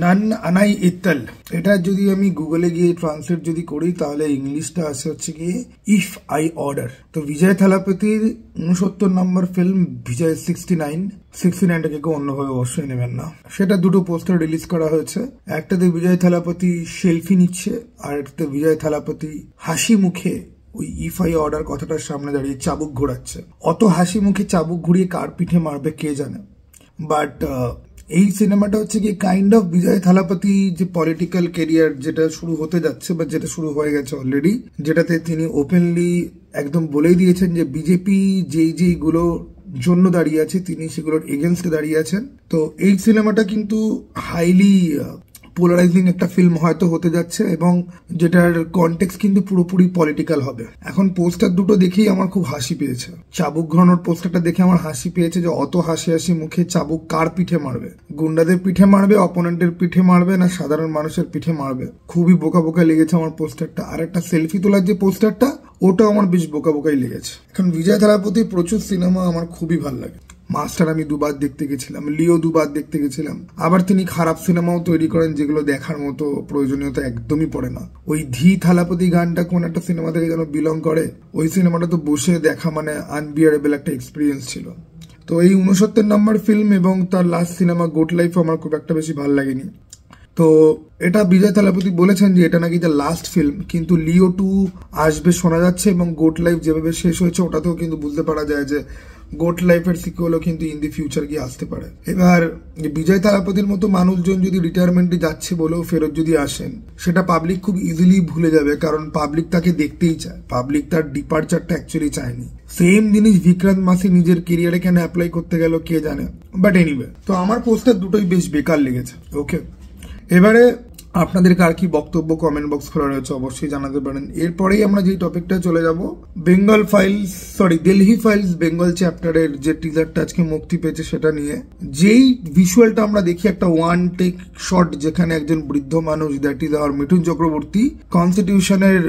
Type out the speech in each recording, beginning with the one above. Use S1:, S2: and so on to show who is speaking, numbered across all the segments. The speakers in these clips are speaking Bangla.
S1: নান আনাই ইত্তাল, এটা যদি আমি গুগলে গিয়ে ট্রান্সলেট যদি করি তাহলে ইংলিশটা আসে হচ্ছে কি ইফ আই অর্ডার। তো বিজয় থালাপতির 69 নম্বর ফিল্ম বিজয় 69টাকে কেউ অন্যভাবে অবশ্যই নেবেন না। সেটা দুটো পোস্টার রিলিজ করা হয়েছে, একটাতে বিজয় থালাপতি সেলফি নিচ্ছে আর একটাতে বিজয় থালাপতি হাসি মুখে ওই ইফ আই অর্ডার কথাটার সামনে দাঁড়িয়ে চাবুক ঘোরাচ্ছে। অত হাসি মুখে চাবুক ঘুরিয়ে কার পিঠে মারবে কে জানে। বাট এই সিনেমাটা হচ্ছে কি কাইন্ড অফ বিজয় থালাপতি যে পলিটিক্যাল কেরিয়ার যেটা শুরু হতে যাচ্ছে বা যেটা শুরু হয়ে গেছে অলরেডি, যেটাতে তিনি ওপেনলি একদম বলেই দিয়েছেন যে বিজেপি যেইগুলো জন্য দাঁড়িয়ে আছে তিনি সেগুলোর এগেনস্টে দাঁড়িয়ে আছেন। তো এই সিনেমাটা কিন্তু হাইলি পোলারাইজিং একটা ফিল্ম হয়তো হতে যাচ্ছে এবং যেটার কনটেক্সট কিন্তু পুরোপুরি পলিটিক্যাল হবে। এখন পোস্টার দুটো দেখেই আমার খুব হাসি পেয়েছে। চাবুক ঘোরানোর পোস্টারটা দেখে আমার হাসি পেয়েছে যে অত হাসি হাসি মুখে চাবুক কার পিঠে মারবে, গুন্ডাদের পিঠে মারবে, অপোনেন্টের পিঠে মারবে, না সাধারণ মানুষের পিঠে মারবে। খুবই বোকা বোকা লেগেছে আমার পোস্টারটা। আর একটা সেলফি তোলার যে পোস্টারটা ওটাও আমার বেশ বোকা বোকাই লেগেছে। এখন বিজয় থালাপতির প্রচুর সিনেমা আমার খুবই ভালো লাগে। মাস্টার আমি দুবার দেখতে গেছিলাম, লিও দুবার দেখতে গেছিলাম। আবার তিনি খারাপ সিনেমাও তৈরি করেন যেগুলো দেখার মতো প্রয়োজনীয়তা একদমই পড়ে না। ওই ধি থালাপতি গানটা কোন একটা সিনেমা থেকে যেন বিলং করে, ওই সিনেমাটা তো বসে দেখা মানে আনবিয়ারেবল একটা এক্সপিরিয়েন্স ছিল। তো এই 69 নম্বর ফিল্ম এবং তার লাস্ট সিনেমা গোট লাইফ আমার খুব একটা বেশি ভালো লাগেনি। তো এটা বিজয় থালাপতি বলেছেন যে এটা নাকি দ্য লাস্ট ফিল্ম, কিন্তু লিও 2 আসবে শোনা যাচ্ছে এবং গোট লাইফ যেভাবে শেষ হয়েছে ওটাতেও কিন্তু বুঝতে পারা যায় যে গোট লাইফের সিকুয়েলও কিন্তু ইন দি ফিউচার গিয়ে আসতে পারে। এবার বিজয় থালাপতির মতো মানুষজন যদি রিটায়ারমেন্টে যাচ্ছে বলেও ফেরত যদি আসেন, সেটা পাবলিক খুব ইজিলি ভুলে যাবে, কারণ পাবলিক তাকে দেখতেই চায়। পাবলিক তার ডিপার্চারটা অ্যাকচুয়ালি চায়নি। সেম জিনিস বিক্রান্ত মাসি নিজের কেরিয়ারে কেন অ্যাপ্লাই করতে গেল কে জানে। বাট এনিওয়ে, তো আমার পোস্টার দুটোই বেশ বেকার লেগেছে। ওকে, এবারে আপনাদের কার কি বক্তব্য কমেন্ট বক্স খোলা রয়েছে অবশ্যই জানাতে পারেন। এরপরেই আমরা যে টপিকটা চলে যাব দিল্লি ফাইলস বেঙ্গল চ্যাপ্টারের যে টিজারটা আজকে মুক্তি পেয়েছে সেটা নিয়ে। যেই ভিজুয়ালটা আমরা দেখি একটা ওয়ান টেক শট যেখানে একজন বৃদ্ধ মানুষ, that is our Mithun Chakraborty, কনস্টিটিউশনের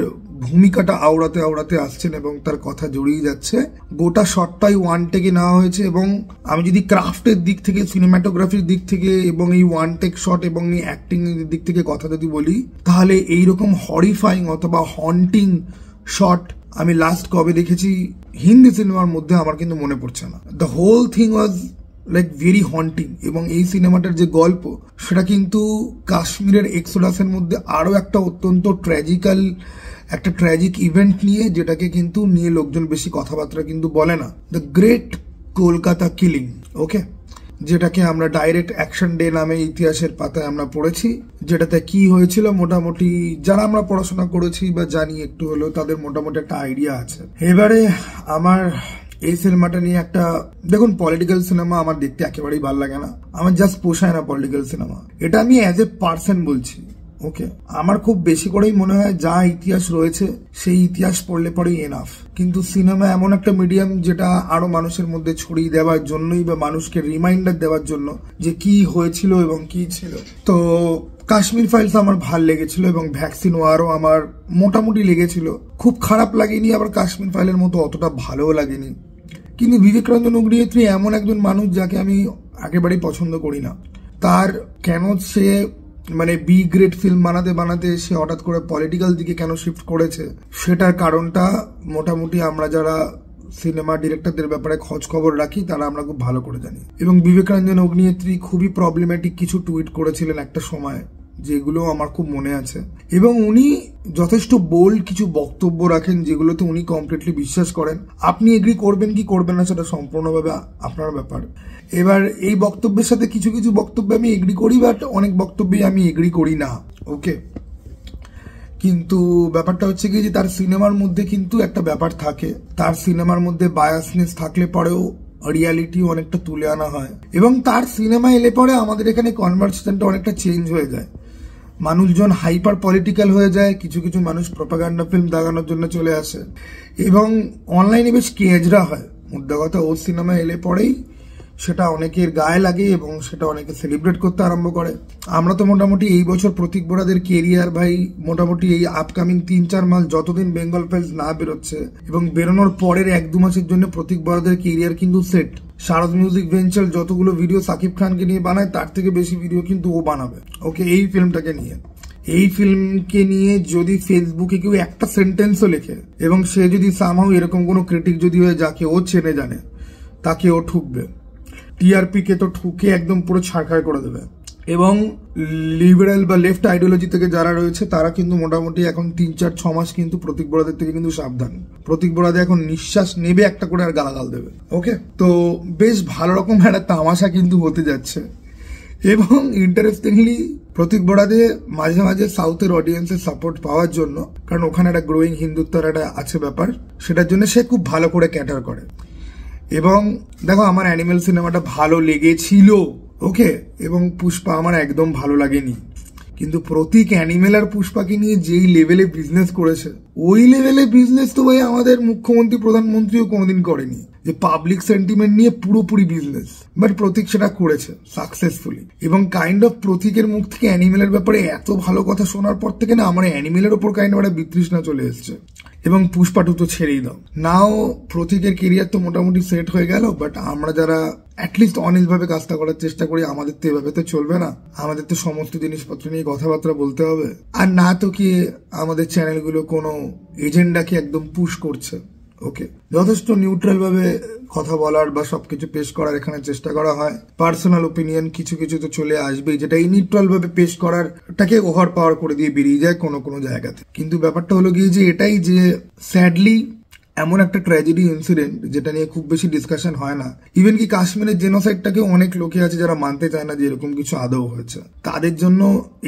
S1: ভূমিকাটা আওড়াতে আসছেন এবং তার কথা জড়িয়ে যাচ্ছে। গোটা শটটাই ওয়ান টেকে নেওয়া হয়েছে এবং আমি যদি ক্রাফটের দিক থেকে, সিনেমাটোগ্রাফির দিক থেকে এবং এই ওয়ান টেক শট এবং এই অ্যাক্টিং এর দিক থেকে কথা যদি বলি, তাহলে এইরকম হরিফাইং অথবা হন্টিং শট আমি লাস্ট কবে দেখেছি হিন্দি সিনেমার মধ্যে আমার কিন্তু মনে পড়ছে না। The whole thing was like very haunting. এবং এই সিনেমাটার যে গল্প সেটা কিন্তু কাশ্মীরের এক্সোডাসের মধ্যে আরো একটা অত্যন্ত একটা ট্র্যাজিক ইভেন্ট নিয়ে, যেটাকে কিন্তু নিয়ে লোকজন বেশি কথাবার্তা কিন্তু বলে না। দ্য গ্রেট কলকাতা কিলিং, ওকে, যেটাকে আমরা ডাইরেক্ট অ্যাকশন ডে নামে ইতিহাসের পাতায় আমরা পড়েছি। যেটাতে কি হয়েছিল মোটামুটি যারা আমরা পড়াশোনা করেছি বা জানি একটু হলেও তাদের মোটামুটি একটা আইডিয়া আছে। এবারে আমার এই সিনেমাটা নিয়ে একটা, দেখুন পলিটিক্যাল সিনেমা আমার দেখতে একেবারেই ভালো লাগে না, আমার জাস্ট পোষায় না পলিটিক্যাল সিনেমা। এটা আমি অ্যাজ এ পার্সন বলছি। ওকে, আমার খুব বেশি করেই মনে হয় যা ইতিহাস রয়েছে সেই ইতিহাস পড়লে পরেই এনাফ। কিন্তু সিনেমা এমন একটা মিডিয়াম যেটা আরো মানুষের মধ্যে ছড়িয়ে দেওয়ার জন্যই বা মানুষকে রিমাইন্ডার দেওয়ার জন্য যে কি হয়েছিল এবং কি ছিল। তো কাশ্মীর ফাইলস আমার ভাল লেগেছিল এবং ভ্যাকসিন ওয়ারও আমার মোটামুটি লেগেছিল, খুব খারাপ লাগেনি, আবার কাশ্মীর ফাইলের মতো অতটা ভালোও লাগেনি। কিন্তু বিবেক রঞ্জন অগ্নিহোত্রী এমন একজন মানুষ যাকে আমি একেবারেই পছন্দ করি না। তার কেন সে মানে বি গ্রেড ফিল্ম বানাতে সে হঠাৎ করে পলিটিক্যাল দিকে কেন শিফট করেছে, সেটার কারণটা মোটামুটি আমরা যারা সিনেমা ডিরেক্টরদের ব্যাপারে খোঁজ খবর রাখি তারা আমরা খুব ভালো করে জানি। এবং বিবেক রঞ্জন অগ্নিহোত্রী খুবই প্রবলেম্যাটিক কিছু টুইট করেছিলেন একটা সময়, যেগুলো আমার খুব মনে আছে। এবং উনি যথেষ্ট বোল্ড কিছু বক্তব্য রাখেন যেগুলোতে উনি কমপ্লিটলি বিশ্বাস করেন। আপনি এগ্রি করবেন কি করবেন না সেটা সম্পূর্ণভাবে আপনার ব্যাপার। এবার এই বক্তব্যের সাথে কিছু কিছু বক্তব্যে আমি এগ্রি করি, বাট অনেক বক্তব্যে আমি এগ্রি করি না। ওকে, কিন্তু ব্যাপারটা হচ্ছে কি যে তার সিনেমার মধ্যে কিন্তু একটা ব্যাপার থাকে, তার সিনেমার মধ্যে বায়াসনেস থাকলে পরেও রিয়ালিটি অনেকটা তুলে আনা হয় এবং তার সিনেমা এলে পরে আমাদের এখানে কনভারসেশনটা অনেকটা চেঞ্জ হয়ে যায়। মানুষজন হাইপার পলিটিক্যাল হয়ে যায়, কিছু কিছু মানুষ প্রপাগান্ডা ফিল্ম দেখানোর জন্য চলে আসে এবং অনলাইনে বেশ কেজরা হয়। মুদ্রা কথা, ওর সিনেমা এলে পরেই সেটা অনেকের গায়ে লাগে এবং সেটা অনেকে সেলিব্রেট করতে আরম্ভ করে। আমরা তো মোটামুটি এই বছর প্রতীক বরাদের কেরিয়ার ভাই মোটামুটি এই আপকামিং 3-4 মাস যতদিন বেঙ্গল ফাইলস না বেরোচ্ছে এবং বেরোনোর পরের 1-2 মাসের জন্য প্রতীক বরাদের কেরিয়ার কিন্তু সেট। শারদ মিউজিক ভেঞ্চার যতগুলো ভিডিও সাকিব খানকে নিয়ে বানায় তার থেকে বেশি ভিডিও কিন্তু ও বানাবে, ওকে, এই ফিল্মটাকে নিয়ে। এই ফিল্মকে নিয়ে যদি ফেসবুকে কেউ একটা সেন্টেন্সও লেখে এবং সে যদি সামহাউ এরকম কোনো ক্রিটিক যদি হয় যাকে ও চেনে জানে, তাকে ও ঠুকবে। টিআরপি কে তো ঠুকে একদম পুরো ছাড়খাড় করে দেবে। এবং লিবারেল বা লেফট আইডিওলজি থেকে যারা রয়েছে তারা কিন্তু মোটামুটি এখন 3-4-6 মাস কিন্তু প্রতীক বরাদের থেকে কিন্তু সাবধান। প্রতীক বরাদে এখন নিঃশ্বাস নেবে একটা করে আর গালাগাল দেবে, ওকে। তো বেশ ভালো রকম একটা তামাশা কিন্তু হতে যাচ্ছে। এবং ইন্টারেস্টিংলি প্রতীক বরাদে মাঝে মাঝে সাউথের অডিয়েন্সের সাপোর্ট পাওয়ার জন্য, কারণ ওখানে একটা গ্রোয়িং হিন্দুত্বের একটা আছে ব্যাপার, সেটার জন্য সে খুব ভালো করে ক্যাটার করে। এবং দেখো আমার অ্যানিমেল সিনেমাটা ভালো লেগেছিল, ওকে, এবং পুষ্পা আমার একদম ভালো লাগেনি। কিন্তু প্রতীক অ্যানিমেল আর পুষ্পাকে নিয়ে যেই লেভেলে বিজনেস করেছে, ওই লেভেলে বিজনেস তো ভাই আমাদের মুখ্যমন্ত্রী প্রধানমন্ত্রীও কোনোদিন করেনি, যে পাবলিক সেন্টিমেন্ট নিয়ে পুরোপুরি বিজনেস। বাট প্রতীক সেটা করেছে সাকসেসফুলি। এবং কাইন্ড অফ প্রতীকের মুখ থেকে অ্যানিমেলের ব্যাপারে এত ভালো কথা শোনার পর থেকে না আমার অ্যানিমেলের ওপর কাইন্ড অফ একটা বিতৃষ্ণা চলে এসছে। এবং পুষ্পা 2 তো ছেড়েই দাও। নাও প্রতীকের কেরিয়ার তো মোটামুটি সেট হয়ে গেল, বাট আমরা যারা অ্যাটলিস্ট অনেস্ট ভাবে কাজটা করার চেষ্টা করি, আমাদের তো এভাবে তো চলবে না। আমাদের তো সমস্ত জিনিসপত্র নিয়ে কথাবার্তা বলতে হবে। আর না তো কি আমাদের চ্যানেলগুলো কোনো এজেন্ডাকে একদম পুশ করছে, ওকে। যথেষ্ট নিউট্রাল ভাবে কথা বলার বা সবকিছু পেশ করার এখানে চেষ্টা করা হয়। পার্সোনাল ওপিনিয়ন কিছু কিছু তো চলে আসবেই, যেটা এই নিউট্রাল ভাবে পেশ করারটাকে ওভার পাওয়ার করে দিয়ে বেরিয়ে যায় কোনো কোনো জায়গাতে। কিন্তু ব্যাপারটা হলো গিয়ে যে এটাই যে স্যাডলি এমন একটা ট্র্যাজেডি ইনসিডেন্ট যেটা নিয়ে খুব বেশি ডিসকাশন হয় না। ইভেন কি কাশ্মীরের জেনোসাইডটাকে অনেক লোকে আছে যারা মানতে চায় না যে এরকম কিছু আদৌ হয়েছে। তাদের জন্য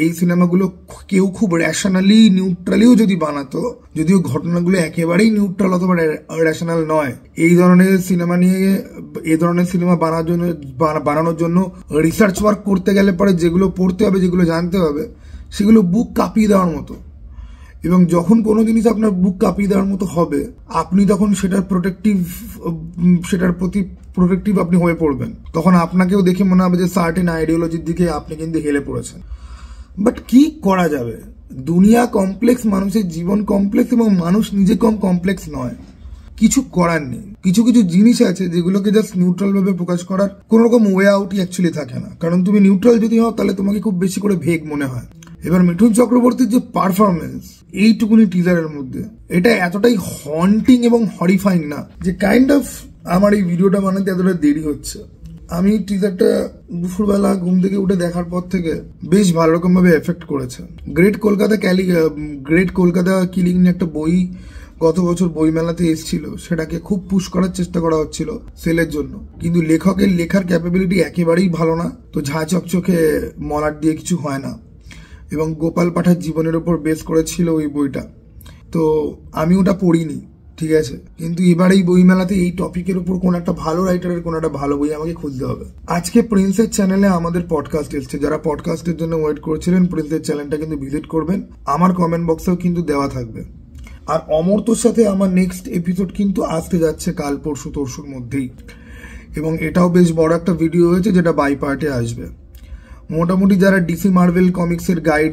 S1: এই সিনেমাগুলো কেউ খুব র্যাশনালি নিউট্রালিও যদি বানাতো, যদিও ঘটনাগুলো একেবারেই নিউট্রাল অথবা র্যাশনাল নয়, এই ধরনের সিনেমা নিয়ে এই ধরনের সিনেমা বানানোর জন্য রিসার্চ ওয়ার্ক করতে গেলে পরে যেগুলো পড়তে হবে, যেগুলো জানতে হবে, সেগুলো বুক কাঁপিয়ে দেওয়ার মতো। এবং যখন কোনো জিনিস আপনার বুক কাঁপিয়ে দেওয়ার মতো হবে, আপনি তখন সেটার প্রতি প্রোটেক্টিভ আপনি হয়ে পড়বেন। তখন আপনাকেও দেখে মনে হবে যে সার্টেন আইডিওলজির দিকে আপনি কিন্তু হেলে পড়েছেন। বাট কি করা যাবে, দুনিয়া কমপ্লেক্স, মানুষের জীবন কমপ্লেক্স এবং মানুষ নিজে কম কমপ্লেক্স নয়। কিছু করার নেই। কিছু কিছু জিনিস আছে যেগুলোকে জাস্ট নিউট্রাল ভাবে প্রকাশ করার কোন রকম ওয়ে আউটই অ্যাকচুয়ালি থাকে না। কারণ তুমি নিউট্রাল যদি হও তাহলে তোমাকে খুব বেশি করে ভেগ মনে হয়। এবার মিঠুন চক্রবর্তীর যে পারফরমেন্স এইটুকুনি টিজারের মধ্যে, এটা এতটাই হন্টিং এবং হরিফাইং না যে কাইন্ড অফ আমার এই ভিডিওটা বানাতে এতটা দেরি হচ্ছে। আমি টিজারটা দুপুরবেলা ঘুম থেকে উঠে দেখার পর থেকে বেশ ভালো রকম ভাবে এফেক্ট করেছে। গ্রেট কলকাতা কিলিং নিয়ে একটা বই গত বছর বইমেলাতে এসেছিল, সেটাকে খুব পুশ করার চেষ্টা করা হচ্ছিল সেলের জন্য, কিন্তু লেখকের লেখার ক্যাপাবিলিটি একেবারেই ভালো না। তো ঝা চকচকে মলাট দিয়ে কিছু হয় না। এবং গোপাল পাঠার জীবনের উপর বেস করেছিল ওই বইটা, তো আমি ওটা পড়িনি, ঠিক আছে। কিন্তু এবার এই বইমেলাতে এই টপিকের উপর কোন একটা ভালো রাইটারের কোন একটা ভালো বই আমাকে খুঁজতে হবে। আজকে প্রিন্সের চ্যানেলে আমাদের পডকাস্ট এসছে, যারা পডকাস্টের জন্য ওয়েট করছিলেন প্রিন্সের চ্যানেলটা কিন্তু ভিজিট করবেন, আমার কমেন্ট বক্সেও কিন্তু দেওয়া থাকবে। আর অমর্ত্যর সাথে আমার নেক্সট এপিসোড কিন্তু আসতে যাচ্ছে কাল পরশু তরশুর মধ্যেই, এবং এটাও বেশ বড় একটা ভিডিও হয়েছে যেটা বাই পার্টে আসবে। মোটামুটি যারা ডিসি মার্ভেল কমিক্সের গাইড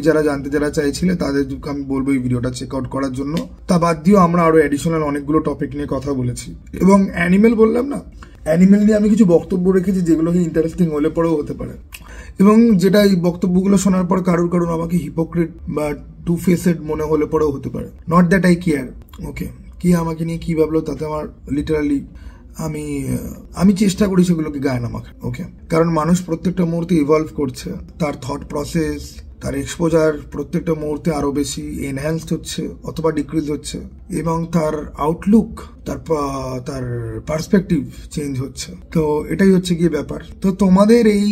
S1: যারা চাইছিলে তাদের আমি বলবো এই ভিডিওটা চেক আউট করার জন্য। তা বাদ দিয়েও আমরা আরো অ্যাডিশনাল অনেকগুলো টপিক নিয়ে কথা বলেছি। এবং অ্যানিমেল বললাম না, অ্যানিমেল নিয়ে আমি কিছু বক্তব্য রেখেছি যেগুলো ইন্টারেস্টিং হলে পরেও হতে পারে, এবং যেটা এই বক্তব্যগুলো শোনার পর কারুর আমাকে হিপোক্রিট বা টু ফেসেড মনে হলে পরেও হতে পারে। নট দ্যাট আই কেয়ার, ওকে। কি আমাকে নিয়ে কি ভাবলো তাতে আমার লিটারালি আমি চেষ্টা করি সেগুলোকে গায়ে না মাখা, ওকে। কারণ মানুষ প্রত্যেকটা মুহূর্তে ইভলভ করছে, তার থট প্রসেস, তার এক্সপোজার প্রত্যেকটা মুহূর্তে আরো বেশি এনহ্যান্সড হচ্ছে অথবা ডিক্রিজ হচ্ছে, এবং তার আউটলুক, তার পার্সপেক্টিভ চেঞ্জ হচ্ছে। তো এটাই হচ্ছে গিয়ে ব্যাপার। তো তোমাদের এই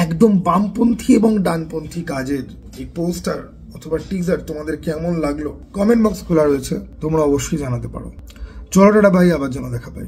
S1: একদম বামপন্থী এবং ডানপন্থী কাজের এই পোস্টার অথবা টিজার তোমাদের কেমন লাগলো কমেন্ট বক্স খোলা রয়েছে, তোমরা অবশ্যই জানাতে পারো। চলো টাটা ভাই, আবার যেন দেখা পাই।